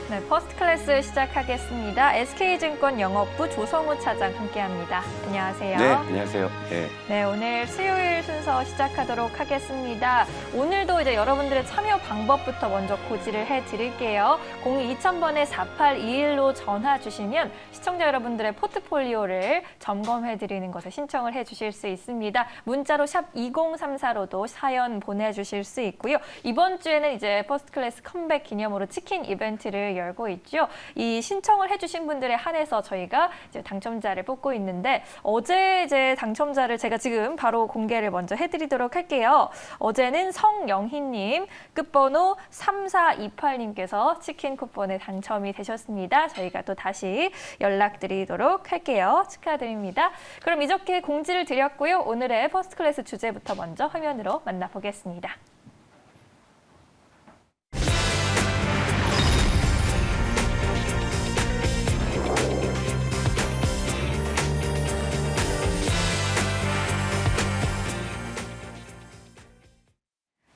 네, 퍼스트 클래스 시작하겠습니다. SK증권 영업부 조성우 차장 함께합니다. 안녕하세요. 네, 안녕하세요. 네. 네, 오늘 수요일 순서 시작하도록 하겠습니다. 오늘도 이제 여러분들의 참여 방법부터 먼저 고지를 해드릴게요. 02-2000번에 4821로 전화 주시면 시청자 여러분들의 포트폴리오를 점검해드리는 것에 신청을 해주실 수 있습니다. 문자로 샵 2034로도 사연 보내주실 수 있고요. 이번 주에는 이제 퍼스트 클래스 컴백 기념으로 치킨 이벤트를 열고 있죠. 이 신청을 해주신 분들에 한해서 저희가 이제 당첨자를 뽑고 있는데 어제 이제 당첨자를 제가 지금 바로 공개를 먼저 해드리도록 할게요. 어제는 성영희님, 끝번호 3428님께서 치킨 쿠폰에 당첨이 되셨습니다. 저희가 또 다시 연락드리도록 할게요. 축하드립니다. 그럼 이렇게 공지를 드렸고요. 오늘의 퍼스트 클래스 주제부터 먼저 화면으로 만나보겠습니다.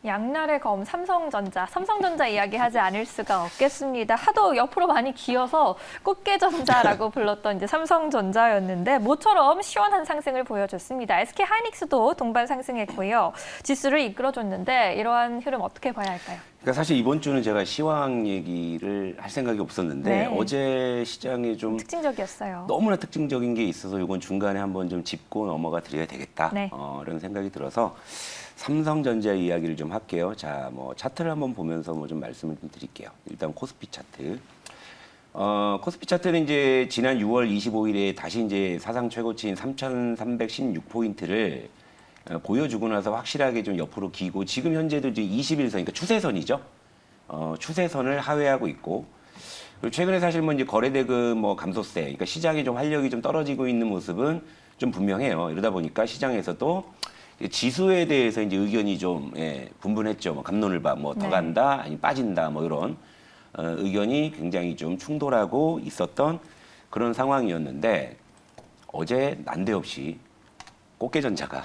양날의 검 삼성전자 이야기하지 않을 수가 없겠습니다. 하도 옆으로 많이 기어서 꽃게전자라고 불렀던 이제 삼성전자였는데 모처럼 시원한 상승을 보여줬습니다. SK하이닉스도 동반 상승했고요. 지수를 이끌어줬는데 이러한 흐름 어떻게 봐야 할까요? 그러니까 사실 이번 주는 제가 시황 얘기를 할 생각이 없었는데 네. 어제 시장에 좀 특징적이었어요. 너무나 특징적인 게 있어서 이건 중간에 한번 좀 짚고 넘어가 드려야 되겠다. 네. 이런 생각이 들어서 삼성전자 이야기를 좀 할게요. 자, 차트를 한번 보면서 좀 말씀을 좀 드릴게요. 일단 코스피 차트. 코스피 차트는 이제 지난 6월 25일에 다시 이제 사상 최고치인 3,316포인트를 보여주고 나서 확실하게 좀 옆으로 기고 지금 현재도 이제 21선, 그러니까 추세선이죠. 추세선을 하회하고 있고 그리고 최근에 사실 이제 거래대금 감소세, 그러니까 시장이 좀 활력이 좀 떨어지고 있는 모습은 좀 분명해요. 이러다 보니까 시장에서도 지수에 대해서 이제 의견이 좀 분분했죠. 갑론을 봐, 더 네. 간다, 아니 빠진다, 이런 의견이 굉장히 좀 충돌하고 있었던 그런 상황이었는데 어제 난데없이 꽃게전자가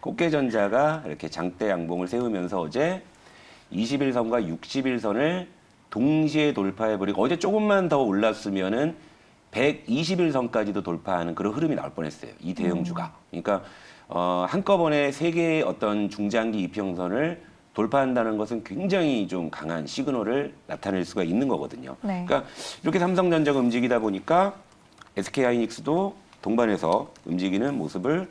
꽃게전자가 이렇게 장대 양봉을 세우면서 어제 21선과 60일선을 동시에 돌파해버리고 어제 조금만 더 올랐으면은 121선까지도 돌파하는 그런 흐름이 나올 뻔했어요. 이 대형주가. 그러니까 한꺼번에 세 개의 어떤 중장기 이평선을 돌파한다는 것은 굉장히 좀 강한 시그널을 나타낼 수가 있는 거거든요. 네. 그러니까 이렇게 삼성전자가 움직이다 보니까 SK하이닉스도 동반해서 움직이는 모습을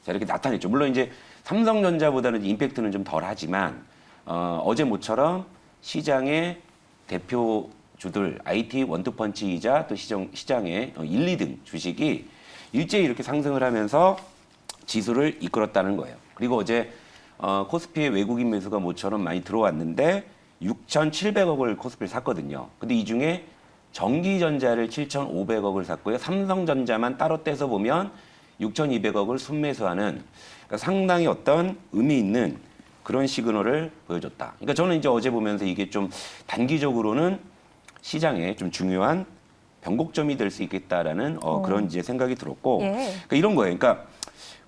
자 이렇게 나타냈죠. 물론 이제 삼성전자보다는 임팩트는 좀 덜하지만 어제 모처럼 시장의 대표주들 IT 원투펀치이자 또 시장의 1, 2등 주식이 일제히 이렇게 상승을 하면서 지수를 이끌었다는 거예요. 그리고 어제 코스피의 외국인 매수가 모처럼 많이 들어왔는데 6,700억을 코스피를 샀거든요. 근데 이 중에 전기전자를 7,500억을 샀고요. 삼성전자만 따로 떼서 보면 6,200억을 순매수하는 그러니까 상당히 어떤 의미 있는 그런 시그널을 보여줬다. 그러니까 저는 이제 어제 보면서 이게 좀 단기적으로는 시장에 좀 중요한 변곡점이 될 수 있겠다라는 그런 이제 생각이 들었고 예. 그러니까 이런 거예요. 그러니까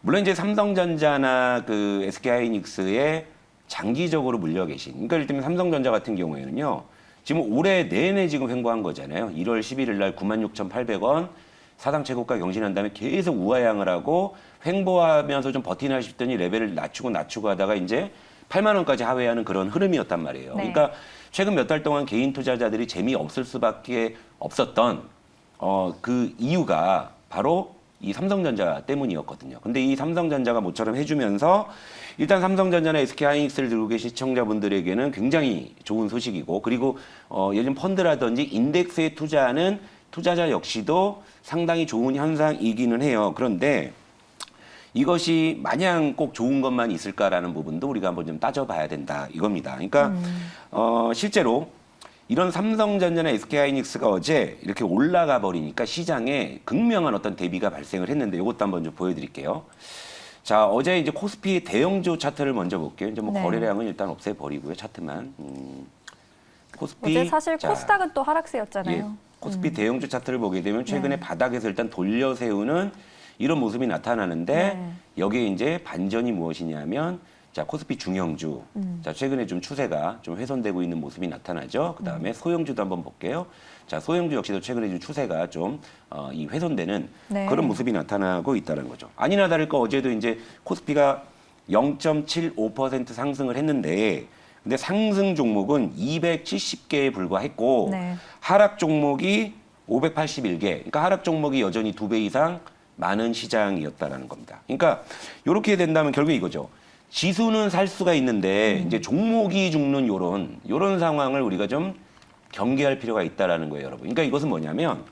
물론 이제 삼성전자나 그 SK하이닉스에 장기적으로 물려 계신. 그러니까 예를 들면 삼성전자 같은 경우에는요. 지금 올해 내내 지금 횡보한 거잖아요. 1월 11일 날 96,800원 사상 최고가 경신한 다음에 계속 우하향을 하고 횡보하면서 좀 버티나 싶더니 레벨을 낮추고 하다가 이제 8만 원까지 하회하는 그런 흐름이었단 말이에요. 네. 그러니까 최근 몇 달 동안 개인 투자자들이 재미없을 수밖에 없었던 그 이유가 바로 이 삼성전자 때문이었거든요. 근데 이 삼성전자가 모처럼 해주면서 일단 삼성전자나 SK하이닉스를 들고 계신 시청자분들에게는 굉장히 좋은 소식이고 그리고 예전 펀드라든지 인덱스에 투자하는 투자자 역시도 상당히 좋은 현상이기는 해요. 그런데 이것이 마냥 꼭 좋은 것만 있을까라는 부분도 우리가 한번 좀 따져봐야 된다 이겁니다. 그러니까 실제로 이런 삼성전자나 SK하이닉스가 어제 이렇게 올라가 버리니까 시장에 극명한 어떤 대비가 발생을 했는데 이것도 한번 좀 보여드릴게요. 자, 어제 이제 코스피 대형주 차트를 먼저 볼게요. 이제 네. 거래량은 일단 없애버리고요. 차트만. 코스피. 어제 사실 자, 코스닥은 또 하락세였잖아요. 예, 코스피 대형주 차트를 보게 되면 최근에 네. 바닥에서 일단 돌려 세우는 이런 모습이 나타나는데 네. 여기에 이제 반전이 무엇이냐면 자, 코스피 중형주. 자, 최근에 좀 추세가 좀 훼손되고 있는 모습이 나타나죠. 그 다음에 소형주도 한번 볼게요. 자, 소형주 역시도 최근에 좀 추세가 좀 이 훼손되는 네. 그런 모습이 나타나고 있다는 거죠. 아니나 다를까 어제도 이제 코스피가 0.75% 상승을 했는데, 근데 상승 종목은 270개에 불과했고, 네. 하락 종목이 581개. 그러니까 하락 종목이 여전히 2배 이상 많은 시장이었다라는 겁니다. 그러니까 이렇게 된다면 결국 이거죠. 지수는 살 수가 있는데 이제 종목이 죽는 요런 상황을 우리가 좀 경계할 필요가 있다라는 거예요, 여러분. 그러니까 이것은 뭐냐면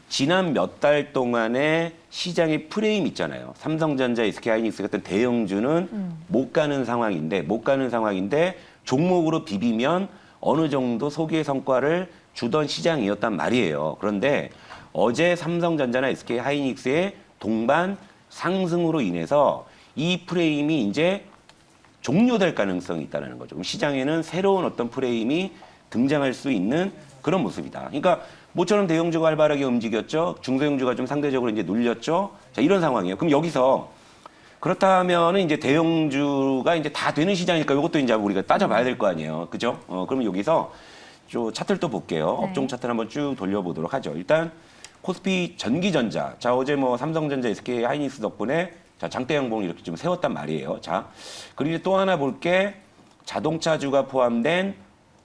지난 몇 달 동안의 시장의 프레임 있잖아요. 삼성전자, SK하이닉스 같은 대형주는 못 가는 상황인데 종목으로 비비면 어느 정도 소기의 성과를 주던 시장이었단 말이에요. 그런데 어제 삼성전자나 SK하이닉스의 동반 상승으로 인해서 이 프레임이 이제 종료될 가능성이 있다는 거죠. 그럼 시장에는 새로운 어떤 프레임이 등장할 수 있는 그런 모습이다. 그러니까 모처럼 대형주가 활발하게 움직였죠. 중소형주가 좀 상대적으로 이제 눌렸죠. 자, 이런 상황이에요. 그럼 여기서 그렇다면은 이제 대형주가 이제 다 되는 시장이니까 이것도 이제 우리가 따져봐야 될 거 아니에요. 그죠? 그러면 여기서 좀 차트를 또 볼게요. 네. 업종 차트를 한번 쭉 돌려보도록 하죠. 일단 코스피 전기전자. 자, 어제 뭐 삼성전자, SK 하이닉스 덕분에 자, 장대 양봉을 이렇게 좀 세웠단 말이에요. 자, 그리고 또 하나 볼게 자동차주가 포함된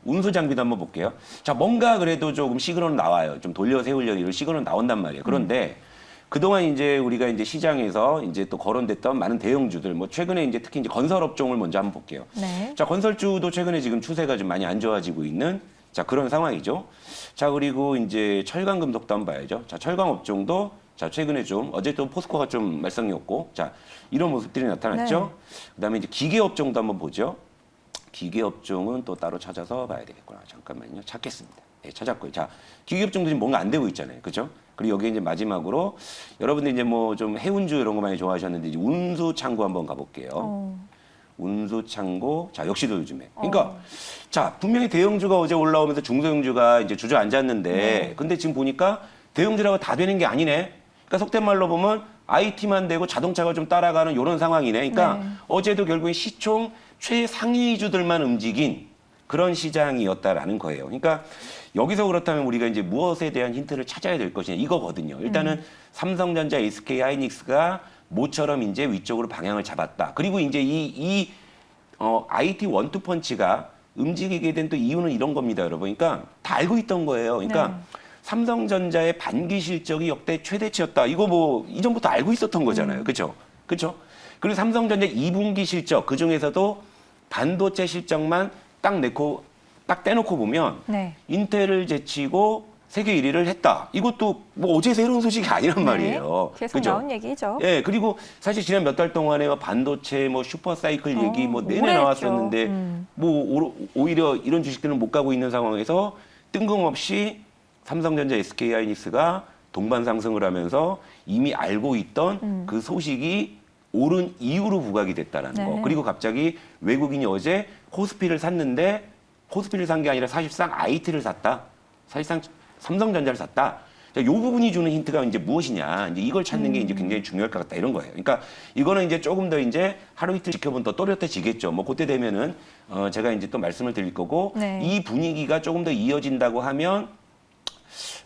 운수 장비도 한번 볼게요. 자, 뭔가 그래도 조금 시그널은 나와요. 좀 돌려 세우려는 이런 시그널은 나온단 말이에요. 그런데 그동안 이제 우리가 이제 시장에서 이제 또 거론됐던 많은 대형주들, 뭐 최근에 이제 특히 이제 건설 업종을 먼저 한번 볼게요. 네. 자, 건설주도 최근에 지금 추세가 좀 많이 안 좋아지고 있는 자, 그런 상황이죠. 자, 그리고 이제 철강 금속도 한번 봐야죠. 자, 철강 업종도 자, 최근에 좀 어제 또 포스코가 좀 말썽이었고 자, 이런 모습들이 나타났죠. 그다음에 이제 기계 업종도 한번 보죠. 기계 업종은 또 따로 찾아서 봐야 되겠구나. 잠깐만요. 찾겠습니다. 네, 찾았고요. 자, 기계 업종도 지금 뭔가 안 되고 있잖아요. 그죠? 그리고 여기에 이제 마지막으로 여러분들 이제 뭐 좀 해운주 이런 거 많이 좋아하셨는데 이제 운수창고 한번 가볼게요. 운수창고. 자, 역시도 요즘에. 그러니까 자, 분명히 대형주가 어제 올라오면서 중소형주가 이제 주저앉았는데 근데 지금 보니까 대형주라고 다 되는 게 아니네. 그러니까 속된 말로 보면 IT만 되고 자동차가 좀 따라가는 이런 상황이네. 그러니까 네. 어제도 결국에 시총 최상위주들만 움직인 그런 시장이었다라는 거예요. 그러니까 여기서 그렇다면 우리가 이제 무엇에 대한 힌트를 찾아야 될 것이냐 이거거든요. 일단은 삼성전자, SK하이닉스가 모처럼 이제 위쪽으로 방향을 잡았다. 그리고 이제 IT 원투펀치가 움직이게 된 또 이유는 이런 겁니다, 여러분. 그러니까 다 알고 있던 거예요. 그러니까 네. 삼성전자의 반기 실적이 역대 최대치였다. 이거 뭐 이전부터 알고 있었던 거잖아요. 그렇죠? 그렇죠? 그리고 삼성전자 2분기 실적 그 중에서도 반도체 실적만 딱 떼놓고 보면 네. 인텔을 제치고 세계 1위를 했다. 이것도 뭐 어제 새로운 소식이 아니란 말이에요. 계속 그죠? 나온 얘기죠. 예, 그리고 사실 지난 몇 달 동안에 반도체 뭐 슈퍼사이클 얘기 뭐 내내 오래 나왔었는데 했죠. 뭐 오히려 이런 주식들은 못 가고 있는 상황에서 뜬금없이 삼성전자, SK하이닉스가 동반 상승을 하면서 이미 알고 있던 그 소식이 오른 이후로 부각이 됐다라는 네. 거. 그리고 갑자기 외국인이 어제 코스피를 샀는데 코스피를 산 게 아니라 사실상 IT를 샀다. 사실상 삼성전자를 샀다. 자, 요 부분이 주는 힌트가 이제 무엇이냐. 이제 이걸 찾는 게 이제 굉장히 중요할 것 같다. 이런 거예요. 그러니까 이거는 이제 조금 더 이제 하루 이틀 지켜보면 더 또렷해지겠죠. 뭐 그때 되면은 제가 이제 또 말씀을 드릴 거고 네. 이 분위기가 조금 더 이어진다고 하면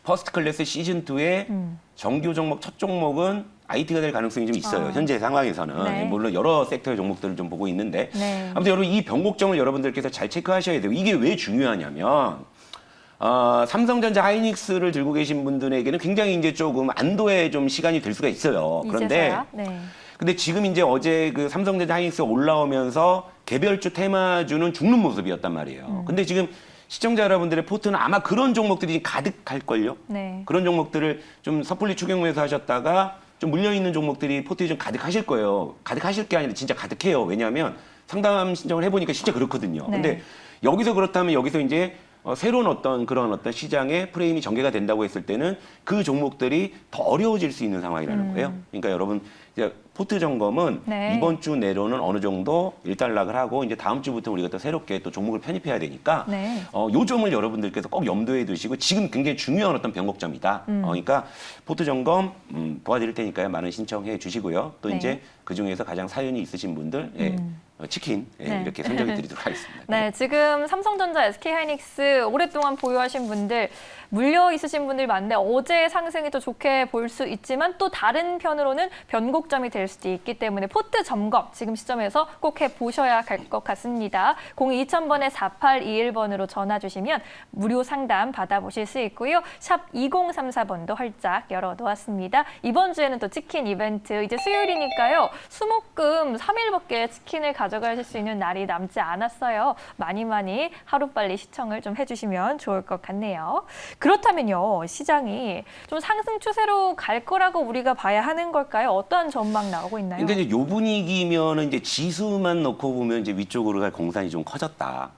퍼스트 클래스 시즌 2의 정규 종목 첫 종목은 IT가 될 가능성이 좀 있어요. 현재 상황에서는. 네. 물론 여러 섹터의 종목들을 좀 보고 있는데. 네. 아무튼 여러분 이 변곡점을 여러분들께서 잘 체크하셔야 돼요. 이게 왜 중요하냐면 삼성전자 하이닉스를 들고 계신 분들에게는 굉장히 이제 조금 안도의 좀 시간이 될 수가 있어요. 그런데 이제서야? 네. 근데 지금 이제 어제 그 삼성전자 하이닉스 올라오면서 개별주 테마주는 죽는 모습이었단 말이에요. 근데 지금 시청자 여러분들의 포트는 아마 그런 종목들이 가득할걸요. 네. 그런 종목들을 좀 섣불리 추경매수 하셨다가 좀 물려있는 종목들이 포트에 좀 가득하실 거예요. 가득하실 게 아니라 진짜 가득해요. 왜냐하면 상담 신청을 해보니까 진짜 그렇거든요. 네. 근데 여기서 그렇다면 여기서 이제 새로운 그런 시장의 프레임이 전개가 된다고 했을 때는 그 종목들이 더 어려워질 수 있는 상황이라는 거예요. 그러니까 여러분 이제 포트 점검은 네. 이번 주 내로는 어느 정도 일단락을 하고 이제 다음 주부터 우리가 또 새롭게 또 종목을 편입해야 되니까 네. 요 점을 여러분들께서 꼭 염두에 두시고 지금 굉장히 중요한 어떤 변곡점이다. 그러니까 포트 점검 도와드릴 테니까요. 많은 신청해 주시고요. 또 네. 이제 그 중에서 가장 사연이 있으신 분들 치킨 네. 이렇게 선정해 드리도록 하겠습니다. 네, 지금 삼성전자, SK하이닉스 오랫동안 보유하신 분들, 물려 있으신 분들 많은데 어제 상승이 또 좋게 볼 수 있지만 또 다른 편으로는 변곡점이 될 수도 있기 때문에 포트 점검 지금 시점에서 꼭 해보셔야 할 것 같습니다. 02-2000번에 4821번으로 전화 주시면 무료 상담 받아보실 수 있고요. 샵 2034번도 활짝 열어놓았습니다. 이번 주에는 또 치킨 이벤트, 이제 수요일이니까요. 수목금 3일밖에 치킨을 가져가실 수 있는 날이 남지 않았어요. 많이 하루빨리 시청을 좀 해주시면 좋을 것 같네요. 그렇다면요, 시장이 좀 상승 추세로 갈 거라고 우리가 봐야 하는 걸까요? 어떠한 전망 나오고 있나요? 근데 이제 요 분위기면은 이제 지수만 놓고 보면 이제 위쪽으로 갈 공산이 좀 커졌다.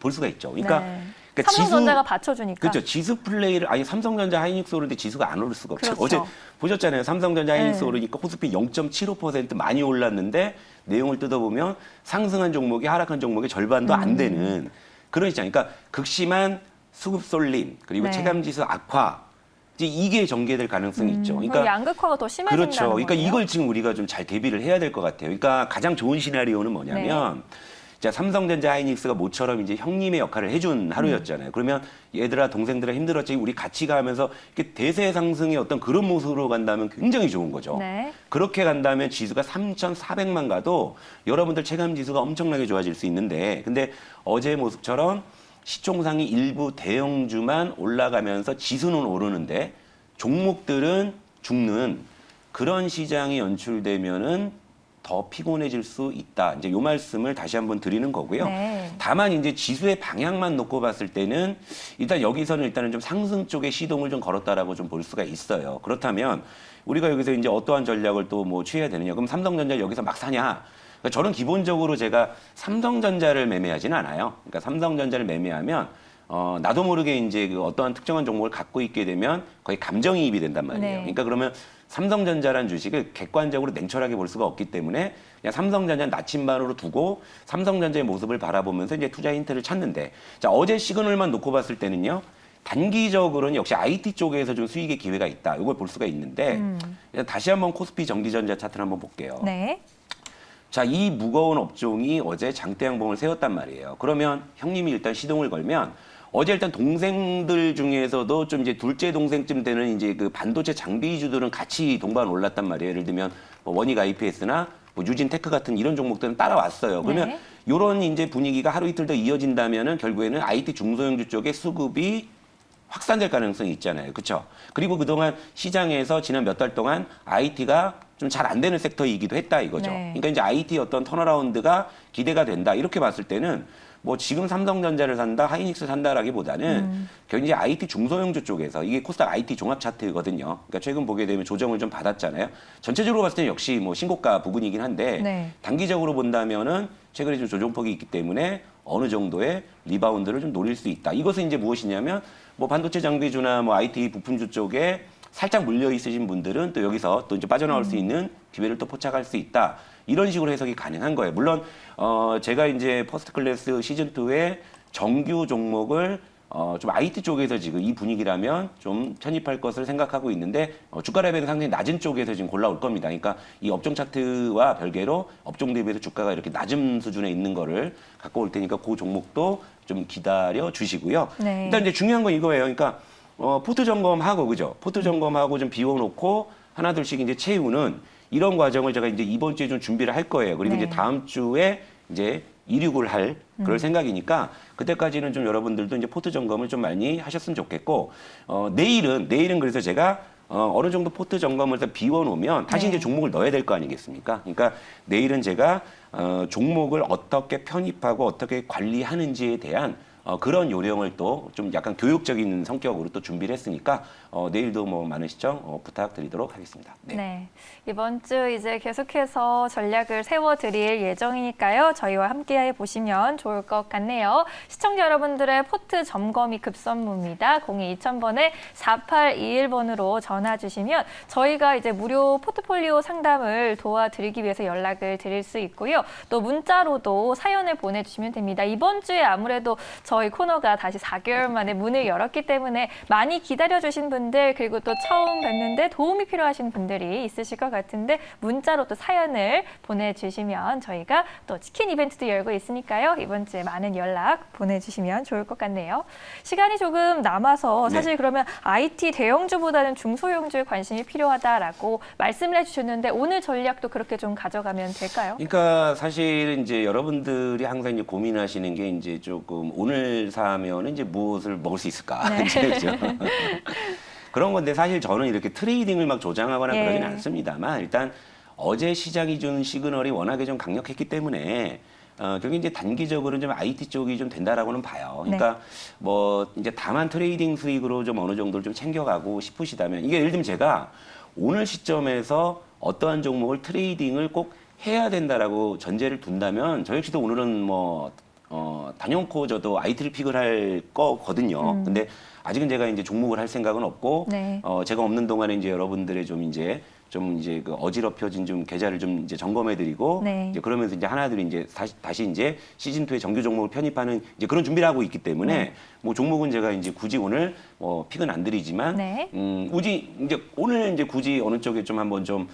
볼 수가 있죠. 그러니까, 네. 그러니까 삼성전자가 받쳐주니까. 그렇죠. 지수 플레이를 아니 삼성전자 하이닉스 오르는데 지수가 안 오를 수가 없죠. 그렇죠. 어제 보셨잖아요. 삼성전자 하이닉스 네. 오르니까 코스피 0.75% 많이 올랐는데 내용을 뜯어보면 상승한 종목이 하락한 종목의 절반도 안 되는 그런 시장. 그러니까 극심한 수급 쏠림 그리고 네. 체감지수 악화 이제 이게 전개될 가능성이 있죠. 그러니까 양극화가 더 심해진다는 그렇죠. 그러니까 거예요? 이걸 지금 우리가 좀 잘 대비를 해야 될 것 같아요. 그러니까 가장 좋은 시나리오는 뭐냐면 자, 삼성전자 하이닉스가 모처럼 이제 형님의 역할을 해준 하루였잖아요. 그러면 얘들아 동생들아 힘들었지 우리 같이 가면서 이렇게 대세 상승의 어떤 그런 모습으로 간다면 굉장히 좋은 거죠. 네. 그렇게 간다면 지수가 3,400만 가도 여러분들 체감 지수가 엄청나게 좋아질 수 있는데 근데 어제의 모습처럼 시총상이 일부 대형주만 올라가면서 지수는 오르는데 종목들은 죽는 그런 시장이 연출되면은 더 피곤해질 수 있다. 이제 요 말씀을 다시 한번 드리는 거고요. 네. 다만 이제 지수의 방향만 놓고 봤을 때는 일단 여기서는 일단은 좀 상승 쪽에 시동을 좀 걸었다라고 좀 볼 수가 있어요. 그렇다면 우리가 여기서 이제 어떠한 전략을 또 뭐 취해야 되느냐? 그럼 삼성전자 여기서 막 사냐? 그러니까 저는 기본적으로 제가 삼성전자를 매매하지는 않아요. 그러니까 삼성전자를 매매하면 나도 모르게 이제 그 어떠한 특정한 종목을 갖고 있게 되면 거의 감정이입이 된단 말이에요. 네. 그러니까 그러면 삼성전자라는 주식을 객관적으로 냉철하게 볼 수가 없기 때문에 그냥 삼성전자 나침반으로 두고 삼성전자의 모습을 바라보면서 이제 투자 힌트를 찾는데 자 어제 시그널만 놓고 봤을 때는요. 단기적으로는 역시 IT 쪽에서 좀 수익의 기회가 있다. 이걸 볼 수가 있는데 일단 다시 한번 코스피 전기전자 차트를 한번 볼게요. 네. 자, 이 무거운 업종이 어제 장대 양봉을 세웠단 말이에요. 그러면 형님이 일단 시동을 걸면 어제 일단 동생들 중에서도 좀 이제 둘째 동생쯤 되는 이제 그 반도체 장비주들은 같이 동반 올랐단 말이에요. 예를 들면 뭐 원익 IPS나 뭐 유진테크 같은 이런 종목들은 따라왔어요. 그러면 네. 이런 이제 분위기가 하루 이틀 더 이어진다면은 결국에는 IT 중소형주 쪽의 수급이 확산될 가능성이 있잖아요. 그렇죠? 그리고 그동안 시장에서 지난 몇 달 동안 IT가 좀 잘 안 되는 섹터이기도 했다 이거죠. 네. 그러니까 이제 IT 어떤 턴어라운드가 기대가 된다. 이렇게 봤을 때는 뭐 지금 삼성전자를 산다, 하이닉스 산다라기보다는 결국 이제 IT 중소형주 쪽에서 이게 코스닥 IT 종합 차트거든요. 그러니까 최근 보게 되면 조정을 좀 받았잖아요. 전체적으로 봤을 때 역시 뭐 신고가 부분이긴 한데 네. 단기적으로 본다면은 최근에 좀 조정폭이 있기 때문에 어느 정도의 리바운드를 좀 노릴 수 있다. 이것은 이제 무엇이냐면 뭐 반도체 장비주나 뭐 IT 부품주 쪽에 살짝 물려 있으신 분들은 또 여기서 또 이제 빠져나올 수 있는 기회를 또 포착할 수 있다. 이런 식으로 해석이 가능한 거예요. 물론 제가 이제 퍼스트 클래스 시즌 2의 정규 종목을 좀 IT 쪽에서 지금 이 분위기라면 좀 편입할 것을 생각하고 있는데 주가 레벨은 상당히 낮은 쪽에서 지금 골라올 겁니다. 그러니까 이 업종 차트와 별개로 업종 대비해서 주가가 이렇게 낮은 수준에 있는 거를 갖고 올 테니까 그 종목도 좀 기다려 주시고요. 네. 일단 이제 중요한 건 이거예요. 그러니까 포트 점검하고 그죠? 포트 점검하고 좀 비워놓고 하나둘씩 이제 채우는 이런 과정을 제가 이제 이번 주에 좀 준비를 할 거예요. 그리고 네. 이제 다음 주에 이제 이륙을 할 그럴 생각이니까 그때까지는 좀 여러분들도 이제 포트 점검을 좀 많이 하셨으면 좋겠고 내일은 그래서 제가 어느 정도 포트 점검을 다 비워놓으면 다시 네. 이제 종목을 넣어야 될 거 아니겠습니까? 그러니까 내일은 제가 종목을 어떻게 편입하고 어떻게 관리하는지에 대한 그런 요령을 또 좀 약간 교육적인 성격으로 또 준비를 했으니까 내일도 뭐 많은 시청 부탁드리도록 하겠습니다. 네. 이번 주 이제 계속해서 전략을 세워드릴 예정이니까요. 저희와 함께 보시면 좋을 것 같네요. 시청자 여러분들의 포트 점검이 급선무입니다. 02-2000번에 4821번으로 전화 주시면 저희가 이제 무료 포트폴리오 상담을 도와드리기 위해서 연락을 드릴 수 있고요. 또 문자로도 사연을 보내주시면 됩니다. 이번 주에 아무래도 저희 코너가 다시 4개월 만에 문을 열었기 때문에 많이 기다려주신 분들 그리고 또 처음 뵙는데 도움이 필요하신 분들이 있으실 것 같은데 문자로 또 사연을 보내주시면 저희가 또 치킨 이벤트도 열고 있으니까요. 이번 주에 많은 연락 보내주시면 좋을 것 같네요. 시간이 조금 남아서 사실 그러면 IT 대형주보다는 중소형주에 관심이 필요하다라고 말씀을 해주셨는데 오늘 전략도 그렇게 좀 가져가면 될까요? 그러니까 사실 이제 여러분들이 항상 이제 고민하시는 게 이제 조금 오늘 사면은 이제 무엇을 먹을 수 있을까? 네. 이제 그죠? 그런 건데 사실 저는 이렇게 트레이딩을 막 조장하거나 그러진 않습니다만 일단 어제 시장이 준 시그널이 워낙에 좀 강력했기 때문에 결국 이제 단기적으로는 좀 IT 쪽이 좀 된다라고는 봐요. 그러니까 뭐 이제 다만 트레이딩 수익으로 좀 어느 정도를 좀 챙겨가고 싶으시다면 이게 예를 들면 제가 오늘 시점에서 어떠한 종목을 트레이딩을 꼭 해야 된다라고 전제를 둔다면 저 역시도 오늘은 뭐 단연코 저도 IT를 픽을 할 거거든요. 근데 아직은 제가 이제 종목을 할 생각은 없고 제가 없는 동안에 이제 여러분들의 좀 이제 그 어지럽혀진 좀 계좌를 좀 이제 점검해드리고 이제 그러면서 이제 하나둘 이제 다시 이제 시즌 2의 정규 종목을 편입하는 이제 그런 준비를 하고 있기 때문에 뭐 종목은 제가 이제 굳이 오늘 픽은 안 드리지만 굳이 이제 오늘 이제 굳이 어느 쪽에 좀 한번 좀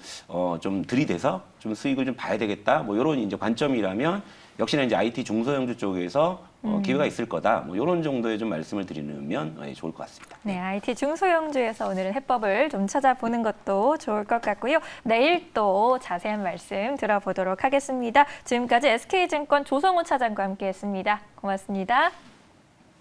들이대서 좀 수익을 좀 봐야 되겠다 뭐 이런 이제 관점이라면 역시나 이제 IT 중소형주 쪽에서 기회가 있을 거다. 뭐 이런 정도의 좀 말씀을 드리면 좋을 것 같습니다. 네, IT 중소형주에서 오늘은 해법을 좀 찾아보는 것도 좋을 것 같고요. 내일 또 자세한 말씀 들어보도록 하겠습니다. 지금까지 SK증권 조성우 차장과 함께했습니다. 고맙습니다.